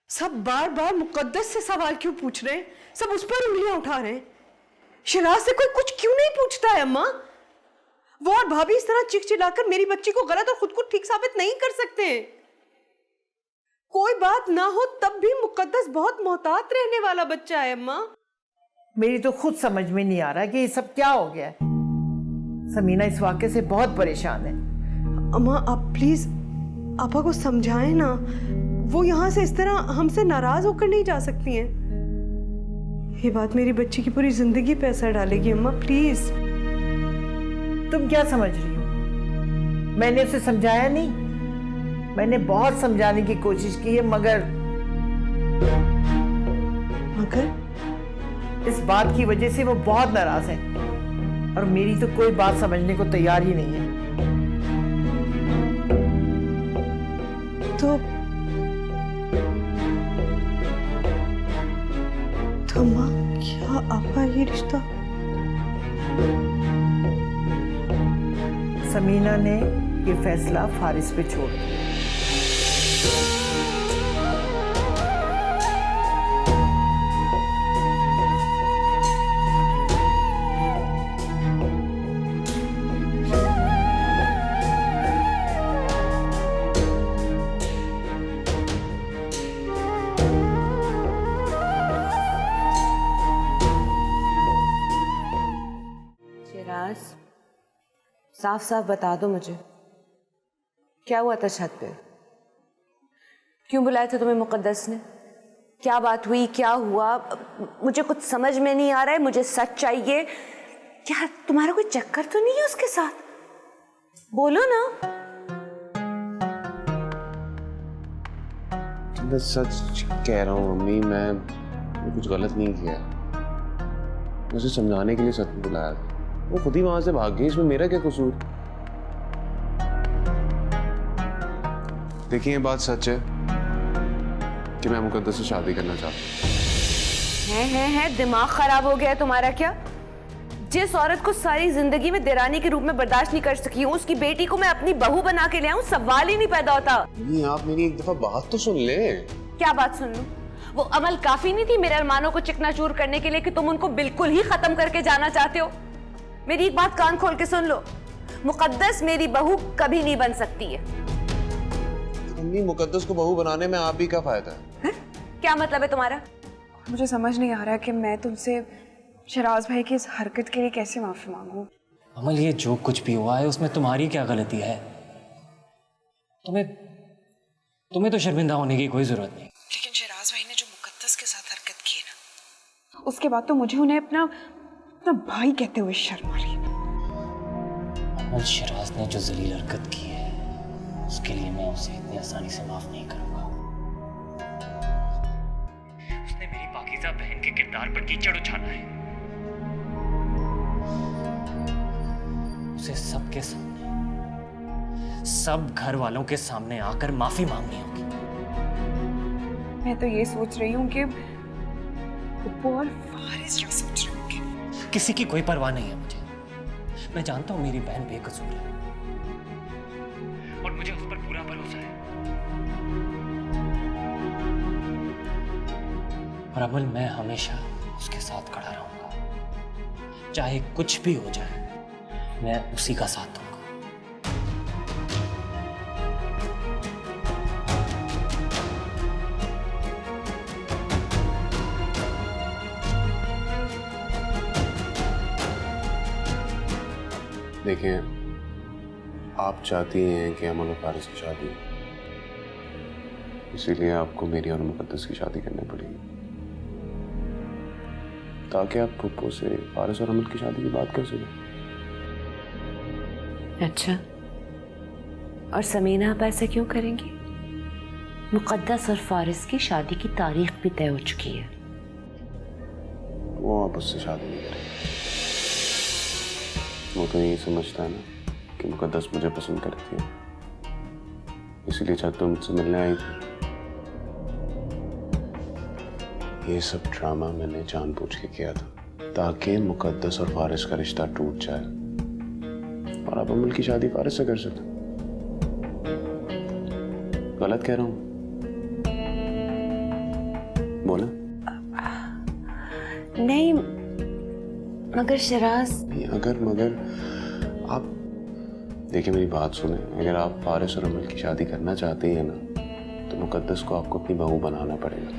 सब बार बार मुकद्दस से सवाल क्यों पूछ रहे हैं? सब उस पर उंगलियां उठा रहे हैं। शिराज से कोई कुछ क्यों नहीं पूछता है अम्मा? वो और भाभी इस तरह चिल्लाकर मेरी बच्ची को गलत और खुद को ठीक साबित नहीं कर सकते। कोई बात ना हो तब भी मुकद्दस बहुत मोहतात रहने वाला बच्चा है अम्मा। मेरी तो खुद समझ में नहीं आ रहा कि ये सब क्या हो गया है। समीना इस वाक़े से बहुत परेशान है। अम्मा आप प्लीज आपा को समझाएं ना। वो यहाँ से इस तरह हमसे नाराज होकर नहीं जा सकती हैं। ये बात मेरी बच्ची की पूरी जिंदगी पे असर डालेगी अम्मा, प्लीज। तुम क्या समझ रही हो? मैंने उसे समझाया नहीं? मैंने बहुत समझाने की कोशिश की है, मगर इस बात की वजह से वो बहुत नाराज है और मेरी तो कोई बात समझने को तैयार ही नहीं है। तो अम्मा क्या आपका ये रिश्ता? समीना ने ये फैसला फारिस पे छोड़ दिया। साफ साफ बता दो मुझे, क्या हुआ था छत पे? क्यों बुलाया था तुम्हें मुकद्दस ने? क्या बात हुई, क्या हुआ? मुझे कुछ समझ में नहीं आ रहा है, मुझे सच चाहिए। क्या तुम्हारा कोई चक्कर तो नहीं है उसके साथ? बोलो ना। मैं सच कह रहा हूँ मम्मी, मैं कुछ गलत नहीं किया। मुझे समझाने के लिए सच बुलाया था, वो खुद ही वहां से भाग गई। इसमें मेरा क्या कसूर? देखिए ये बात सच है कि मैं मुकद्दस से शादी करना चाहता हूँ। है दिमाग खराब हो गया है तुम्हारा क्या? जिस औरत को सारी जिंदगी में देरानी के रूप में बर्दाश्त नहीं कर सकी हूँ, उसकी बेटी को मैं अपनी बहू बना के ले आऊं, सवाल ही नहीं पैदा होता। नहीं, आप मेरी एक दफा बात तो सुन ले। क्या बात सुन लूं? वो अमल काफी नहीं थी मेरे अरमानों को चिकनाचूर करने के लिए कि तुम उनको बिल्कुल ही खत्म करके जाना चाहते हो? मेरी एक बात कान खोल के सुन लो, मुकद्दस मेरी बहू कभी नहीं बन सकती है। मम्मी मुकद्दस को बहू बनाने में आप ही का फायदा है? क्या मतलब है तुम्हारा? मुझे समझ नहीं आ रहा कि मैं तुमसे शिराज भाई की इस हरकत के लिए कैसे माफी मांगूं। अमल, ये जो कुछ भी हुआ है उसमें तुम्हारी क्या गलती है? तुम्हें तो शर्मिंदा होने की कोई जरूरत नहीं। लेकिन शिराज भाई ने जो मुकद्दस के साथ हरकत की ना, उसके बाद तो मुझे उन्हें अपना भाई कहते हुए शर्म आ रही है। अमल, शिराज ने जो जलील हरकत की है उसके लिए मैं उसे इतनी आसानी से माफ नहीं करूंगा। उसने मेरी पाकीज़ा बहन के किरदार पर कीचड़ उछाला है। उसे सबके सामने, सब घर वालों के सामने आकर माफी मांगनी होगी। मैं तो ये सोच रही हूँ कि वो और फारिस क्या सोच रहे होंगे। किसी की कोई परवाह नहीं है मुझे। मैं जानता हूं मेरी बहन बेकसूर है और मुझे उस पर पूरा भरोसा है। और अमल, मैं हमेशा उसके साथ खड़ा रहूंगा, चाहे कुछ भी हो जाए, मैं उसी का साथ दूंगा। देखिए, आप चाहती हैं कि अमल और फारिस की शादी हो, इसीलिए आपको मेरी और मुकद्दस की शादी करनी पड़ेगी, ताकि आप पुप्पो से फारिस और अमल की शादी की बात कर सकें। अच्छा, और समीना आप ऐसे क्यों करेंगी? मुकद्दस और फारिस की शादी की तारीख भी तय हो चुकी है। वो आप उससे शादी नहीं करेंगे। वो तो यही समझता है ना कि मुकद्दस मुझे पसंद करती है, इसीलिए छत पे मुझसे मिलने आई थी। ये सब ड्रामा मैंने जानबूझ के किया था, ताकि मुकद्दस और फारिस का रिश्ता टूट जाए और आप अमल की शादी फारिस से कर सकते। गलत कह रहा हूँ? बोला। नहीं, मगर शिराज। नहीं अगर मगर आप देखिए मेरी बात सुने, अगर आप फारिस और अमल की शादी करना चाहते हैं ना तो मुकद्दस को आपको अपनी बहू बनाना पड़ेगा।